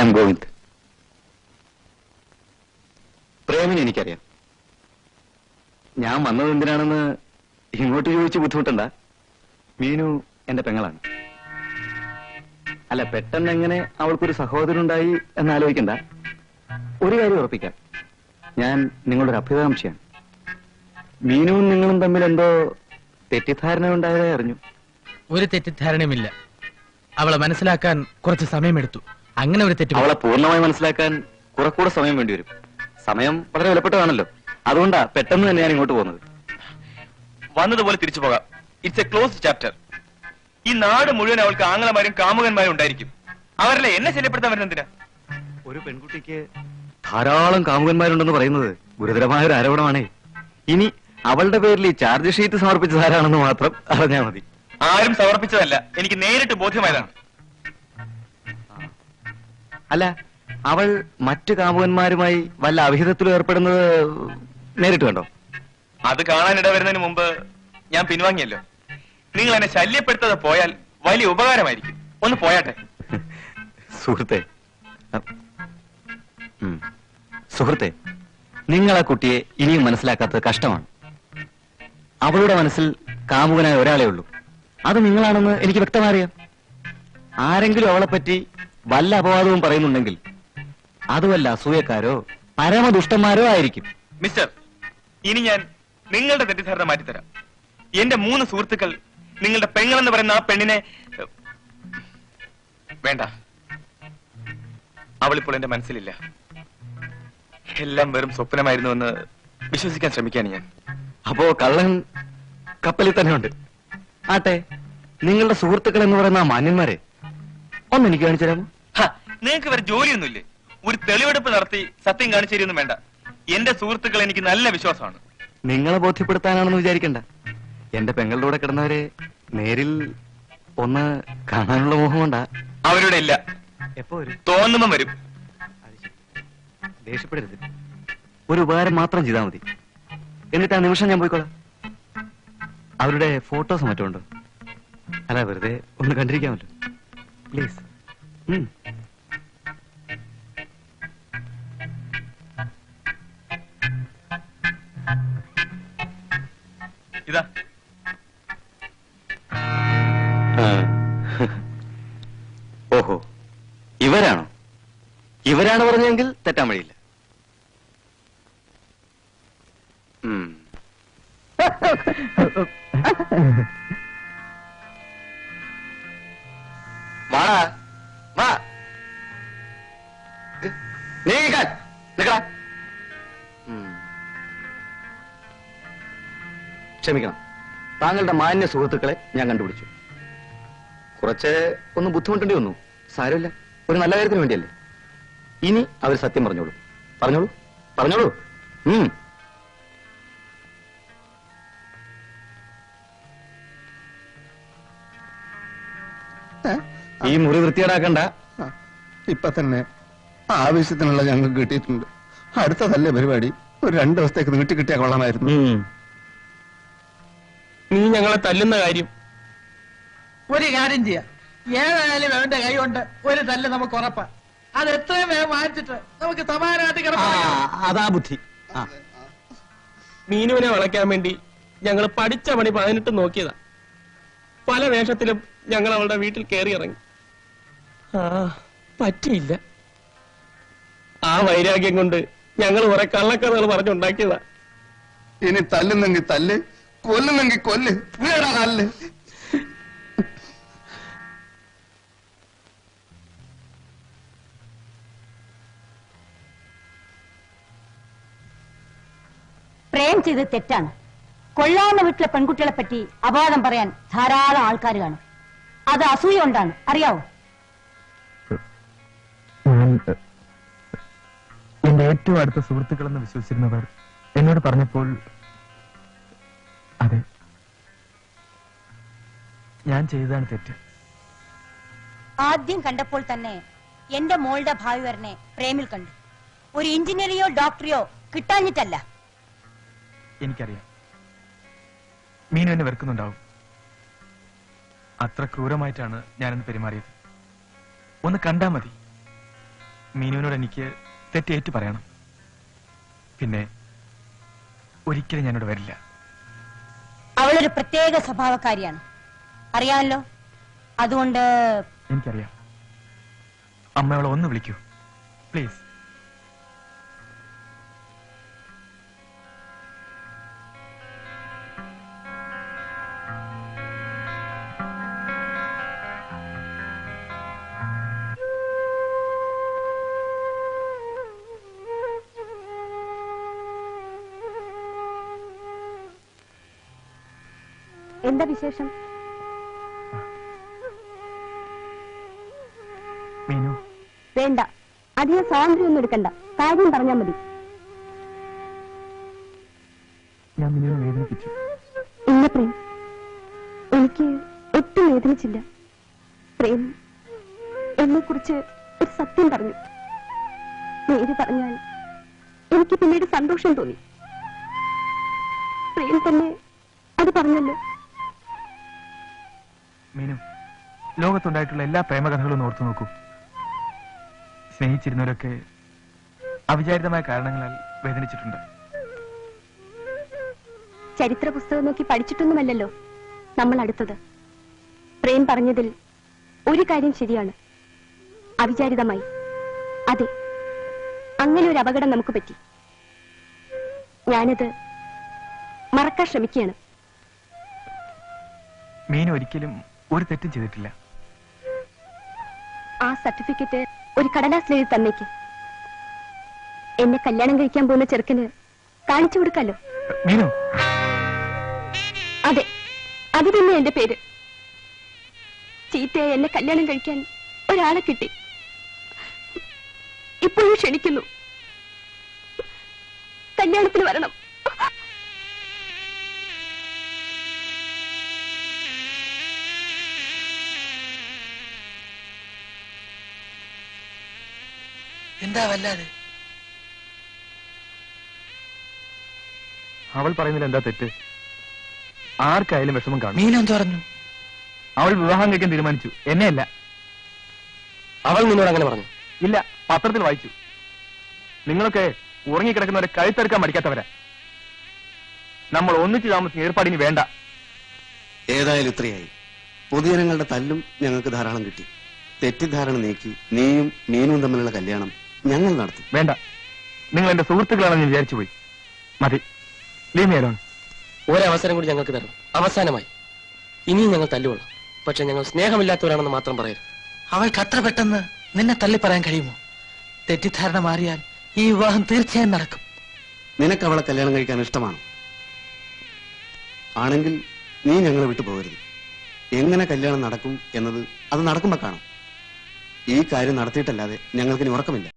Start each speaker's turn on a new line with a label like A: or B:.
A: ആം ഗോവിന്ദ്. പ്രേമിനെ എനിക്കറിയാം. ഞാൻ വന്നത് എന്തിനാണെന്ന് ഇങ്ങോട്ട് ചോദിച്ച് ബുദ്ധിമുട്ടണ്ട. മീനു എന്റെ പെങ്ങളാണ്. അല്ല, പെട്ടെന്ന് എങ്ങനെ അവൾക്കൊരു സഹോദരനുണ്ടായി എന്നാലോചിക്കണ്ട. ഒരു കാര്യം ഉറപ്പിക്കാം, ഞാൻ നിങ്ങളുടെ ഒരു അഭ്യുതാംക്ഷയാണ്. മീനുവും നിങ്ങളും തമ്മിൽ എന്തോ തെറ്റിദ്ധാരണ ഉണ്ടായതായി അറിഞ്ഞു.
B: ഒരു തെറ്റിദ്ധാരണയുമില്ല. അവളെ മനസ്സിലാക്കാൻ കുറച്ച് സമയമെടുത്തു. അങ്ങനെ ഒരു തെറ്റ്
A: അവളെ പൂർണ്ണമായി മനസ്സിലാക്കാൻ കുറെ കൂടെ സമയം വേണ്ടി വരും. സമയം വളരെ വിലപ്പെട്ടതാണല്ലോ. അതുകൊണ്ടാ പെട്ടെന്ന് തന്നെ ഞാൻ ഇങ്ങോട്ട് പോകുന്നത്.
C: വന്നതുപോലെ തിരിച്ചു പോകാം. It's A closed chapter. ഈ നാട് മുഴുവൻ അവൾക്ക് ആങ്ങളമാരും കാമുകന്മാരും ഉണ്ടായിരിക്കും. അവരല്ലേ എന്നെ ശല്യപ്പെടുത്താൻ വരുന്നതിനാ?
A: ഒരു പെൺകുട്ടിക്ക് ധാരാളം കാമുകന്മാരുണ്ടെന്ന് പറയുന്നത് ഗുരുതരമായ ഒരു ആരോപണമാണേ. ഇനി അവളുടെ പേരിൽ ഈ ചാർജ് ഷീറ്റ് സമർപ്പിച്ചതാരാണെന്ന് മാത്രം അറിഞ്ഞാൽ മതി.
C: ആരും സമർപ്പിച്ചതല്ല, എനിക്ക് നേരിട്ട് ബോധ്യമായതാണ്.
A: അല്ല, അവൾ മറ്റു കാമുകന്മാരുമായി വല്ല അവിഹിതത്തിലും ഏർപ്പെടുന്നത് നേരിട്ട് കണ്ടോ?
C: അത് കാണാനിട വരുന്നതിന് മുമ്പ് ഞാൻ പിൻവാങ്ങിയല്ലോ. നിങ്ങൾ എന്നെ ശല്യപ്പെടുത്താതെ പോയാൽ വലിയ ഉപകാരമായിരിക്കും. ഒന്ന് പോയാട്ടെ.
A: സുഹൃത്തെ, നിങ്ങൾ ആ കുട്ടിയെ ഇനിയും മനസ്സിലാക്കാത്തത് കഷ്ടമാണ്. അവളുടെ മനസ്സിൽ കാമുകനായ ഒരാളേ ഉള്ളൂ. അത് നിങ്ങളാണെന്ന് എനിക്ക് വ്യക്തമായി അറിയാം. ആരെങ്കിലും അവളെപ്പറ്റി വല്ല അപവാദവും പറയുന്നുണ്ടെങ്കിൽ അതുമല്ല അസൂയക്കാരോ പരമദുഷ്ടന്മാരോ ആയിരിക്കും.
C: മിസ്റ്റർ, ഇനി ഞാൻ നിങ്ങളുടെ തെറ്റിദ്ധാരണ മാറ്റിത്തരാം. എന്റെ 3 സുഹൃത്തുക്കൾ നിങ്ങളുടെ പെങ്ങളെന്ന് പറയുന്ന ആ പെണ്ണിനെ വേണ്ട. അവളിപ്പോൾ എന്റെ മനസ്സിലില്ല. എല്ലാം വെറും സ്വപ്നമായിരുന്നുവെന്ന് വിശ്വസിക്കാൻ ശ്രമിക്കാണ് ഞാൻ.
A: അപ്പോ കള്ളൻ കപ്പലിൽ തന്നെ ഉണ്ട്. ആട്ടെ, നിങ്ങളുടെ സുഹൃത്തുക്കൾ എന്ന് പറയുന്ന ആ മാന്യന്മാരെ ഒന്ന് എനിക്ക് കാണിച്ചു തരാമോ?
C: നിങ്ങൾക്ക് വേറെ ജോലിയൊന്നുമില്ലേ? ഒരു തെളിവെടുപ്പ് നടത്തി സത്യം കാണിച്ചു തരുമൊന്നും വേണ്ട. എന്റെ സുഹൃത്തുക്കൾ എനിക്ക് നല്ല വിശ്വാസമാണ്.
A: നിങ്ങളെ ബോധ്യപ്പെടുത്താനാണെന്ന് വിചാരിക്കണ്ട. എന്റെ പെങ്ങളുടെ കൂടെ കിടന്നവരെ നേരിൽ ഒന്ന് കാണാനുള്ള മോഹമുണ്ടാ?
C: അവരുടെ ഇല്ല.
A: എപ്പോ വരും?
C: തോന്നുമ്പം വരും.
A: ദേഷ്യപ്പെടരുത്. ഒരു ഉപകാരം മാത്രം ചെയ്താൽ മതി. എന്നിട്ട് ആ നിമിഷം ഞാൻ പോയിക്കോളാം. അവരുടെ ഫോട്ടോസ് മറ്റും ഉണ്ടോ? അല്ല, വെറുതെ ഒന്ന് കണ്ടിരിക്കാമല്ലോ. പ്ലീസ്.
C: ഇതാ.
A: ഓഹോ, ഇവരാണോ? ഇവരാണ് പറഞ്ഞെങ്കിൽ തെറ്റാൻ വഴിയില്ല. വാടാ, വാ. നിക്കടാ. ക്ഷമിക്കണം, താങ്കളുടെ മാന്യ സുഹൃത്തുക്കളെ ഞാൻ കണ്ടുപിടിച്ചു. കുറച്ച് ഒന്ന് ബുദ്ധിമുട്ടേണ്ടി വന്നു. സാരമില്ല, ഒരു നല്ല കാര്യത്തിന് വേണ്ടിയല്ലേ. ഇനി അവർ സത്യം പറഞ്ഞോളൂ. പറഞ്ഞോളൂ, പറഞ്ഞോളൂ. ഈ മുറി വൃത്തിയേടാക്കണ്ട.
D: ഇപ്പൊ തന്നെ ആവശ്യത്തിനുള്ള ഞങ്ങൾക്ക് കിട്ടിയിട്ടുണ്ട്. അടുത്തതല്ലേ പരിപാടി. ഒരു 2 ദിവസത്തേക്ക് നീട്ടി കിട്ടിയാൽ കൊള്ളാമായിരുന്നു.
B: നീ ഞങ്ങളെ തല്ലുന്ന കാര്യം
E: ഒരു കാര്യം ചെയ്യാം. ഏതായാലും അവന്റെ കൈ കൊണ്ട് ഒരു തല്ല് നമുക്ക് ഉറപ്പാ. അത് എത്രയും വേഗം വാങ്ങിച്ചിട്ട് നമുക്ക് സമാനായിട്ട് കിടക്കാം.
A: അതാ ബുദ്ധി.
B: മീനുവിനെ വളയ്ക്കാൻ വേണ്ടി ഞങ്ങൾ പഠിച്ച പണി 18 നോക്കിയതാ. പല വേഷത്തിലും ഞങ്ങൾ അവളുടെ വീട്ടിൽ കയറി ഇറങ്ങി. പറ്റിയില്ല. ആ വൈരാഗ്യം കൊണ്ട് ഞങ്ങൾ കുറെ കള്ളക്കഥകൾ പറഞ്ഞുണ്ടാക്കിയതാ.
D: ഇനി തല്ലുന്നെങ്കിൽ തല്ല്, കൊല്ലുന്നെങ്കിൽ കൊല്ല്. തല്ല്.
F: പ്രേം ചെയ്ത് തെറ്റാണ്. കൊള്ളാവുന്ന വീട്ടിലെ പെൺകുട്ടികളെ പറ്റി അപവാദം പറയാൻ ധാരാളം ആൾക്കാർ കാണും. അത് അസൂയ കൊണ്ടാണ്, അറിയാവോ?
B: എന്റെ ഏറ്റവും അടുത്ത സുഹൃത്തുക്കളെന്ന് വിശ്വസിച്ചിരുന്നവർ എന്നോട് പറഞ്ഞപ്പോൾ അതെ, ഞാൻ ചെയ്തതാണ് തെറ്റ്.
F: ആദ്യം കണ്ടപ്പോൾ തന്നെ എന്റെ മോളുടെ ഭാവി വരനെ പ്രേമിൽ കണ്ടു. ഒരു എഞ്ചിനീയറെയോ ഡോക്ടറെയോ കിട്ടാഞ്ഞിട്ടല്ല.
B: എനിക്കറിയാം, മീനു എന്നെ വെറുക്കുന്നുണ്ടാവും. അത്ര ക്രൂരമായിട്ടാണ് ഞാനെന്ന് പെരുമാറിയത്. ഒന്ന് കണ്ടാ മതി.
C: മീനുവിനോട് എനിക്ക് തെറ്റേറ്റു പറയണം. പിന്നെ ഒരിക്കലും ഞാനിവിടെ വരില്ല.
F: അവളൊരു പ്രത്യേക സ്വഭാവക്കാരിയാണ്, അറിയാമല്ലോ. അതുകൊണ്ട്
C: എനിക്കറിയാം. അമ്മയോളെ ഒന്ന് വിളിക്കൂ പ്ലീസ്.
F: എന്താ വിശേഷം?
C: മീനു,
F: വേണ്ട, അധികം സ്വാതന്ത്ര്യമൊന്നും എടുക്കണ്ട, കാര്യം പറഞ്ഞാൽ മതി.
C: ഞാൻ മീനുവിനെ വേദനിപ്പിച്ചു.
F: ഇല്ല പ്രേം, എനിക്ക് ഒട്ടും വേദനിച്ചില്ല. പ്രേം എന്നെ കുറിച്ച് ഒരു സത്യം പറഞ്ഞു. നേര് പറഞ്ഞാൽ എനിക്ക് പിന്നീട് സന്തോഷം തോന്നി. പ്രേം തന്നെ അത് പറഞ്ഞല്ലോ.
C: മീനു, ലോകത്തുണ്ടായിട്ടുള്ള എല്ലാ പ്രേമകഥകളും ഓർത്തു നോക്കൂ. സ്നേഹിച്ചിരുന്നവരൊക്കെ അവിചാരിതമായ കാരണങ്ങളാൽ വേദനിച്ചിട്ടുണ്ട്.
F: ചരിത്ര പുസ്തകം നോക്കി പഠിച്ചിട്ടൊന്നുമല്ലല്ലോ നമ്മൾ അടുത്തത്. പ്രേം പറഞ്ഞതിൽ ഒരു കാര്യം ശരിയാണ്, അവിചാരിതമായി. അതെ, അങ്ങനെ ഒരു അപകടം നമുക്ക് പറ്റി. ഞാനത് മറക്കാൻ ശ്രമിക്കുകയാണ്.
C: മീനു ഒരിക്കലും ഒരു തെറ്റും ചെയ്തിട്ടില്ല.
F: ആ സർട്ടിഫിക്കറ്റ് ഒരു കടലാസിൽ എഴുതി തന്നേക്ക്. എന്നെ കല്യാണം കഴിക്കാൻ പോകുന്ന ചെറുക്കന് കാണിച്ചു കൊടുക്കാലോ.
C: മീനു,
F: അതെ, അത് തന്നെ എന്റെ പേര്. ചീത്തയെ എന്നെ കല്യാണം കഴിക്കാൻ ഒരാളെ കിട്ടി. ഇപ്പോഴും ക്ഷണിക്കുന്നു, കല്യാണത്തിന് വരണം.
E: എന്താ വല്ലാതെ?
C: അവൾ പറയുന്നതിൽ എന്താ തെറ്റ്? ആർക്കായാലും വിഷമം കാണും.
E: മീനെന്ത് പറഞ്ഞു?
C: അവൾ വിവാഹം കഴിക്കാൻ തീരുമാനിച്ചു, എന്നെയല്ല.
B: അവൾ നിന്നോട് അങ്ങനെ പറഞ്ഞു?
C: ഇല്ല, പത്രത്തിൽ വായിച്ചു. നിങ്ങളൊക്കെ ഉറങ്ങിക്കിടക്കുന്നവരെ കഴുത്തെടുക്കാൻ മടിക്കാത്തവരാ. നമ്മൾ ഒന്നിച്ച് താമസിക്കുന്ന ഏർപ്പാടിന് വേണ്ട.
D: ഏതായാലും ഇത്രയായി. പൊതുജനങ്ങളുടെ തല്ലും ഞങ്ങൾക്ക് ധാരാളം കിട്ടി. തെറ്റിദ്ധാരണ നീക്കി നീയും മീനും തമ്മിലുള്ള കല്യാണം ഞങ്ങൾ നടത്തും.
C: വേണ്ട, നിങ്ങൾ എന്റെ സുഹൃത്തുക്കളാണെന്ന് വിചാരിച്ചു പോയി. മതി, ലീവ് മീ അലോൺ.
B: ഒരവസരം കൂടി ഞങ്ങൾക്ക് തരണം, അവസാനമായി. ഇനിയും ഞങ്ങൾ തല്ലുകൊള്ളാം, പക്ഷെ ഞങ്ങൾ സ്നേഹമില്ലാത്തവരാണെന്ന് മാത്രം പറയരുത്.
E: അവൾക്ക് അത്ര പെട്ടെന്ന് നിന്നെ തള്ളി പറയാൻ കഴിയുമോ? തെറ്റിദ്ധാരണ മാറിയാൽ ഈ വിവാഹം തീർച്ചയായും നടക്കും.
D: നിനക്ക് അവളെ കല്യാണം കഴിക്കാൻ ഇഷ്ടമാണ് ആണെങ്കിൽ നീ ഞങ്ങളെ വിട്ടു പോകരുത്. എങ്ങനെ കല്യാണം നടക്കും എന്നത് അത് നടക്കുമ്പോ കാണാം. ഈ കാര്യം നടത്തിയിട്ടല്ലാതെ ഞങ്ങൾക്കിനി ഉറക്കമില്ല.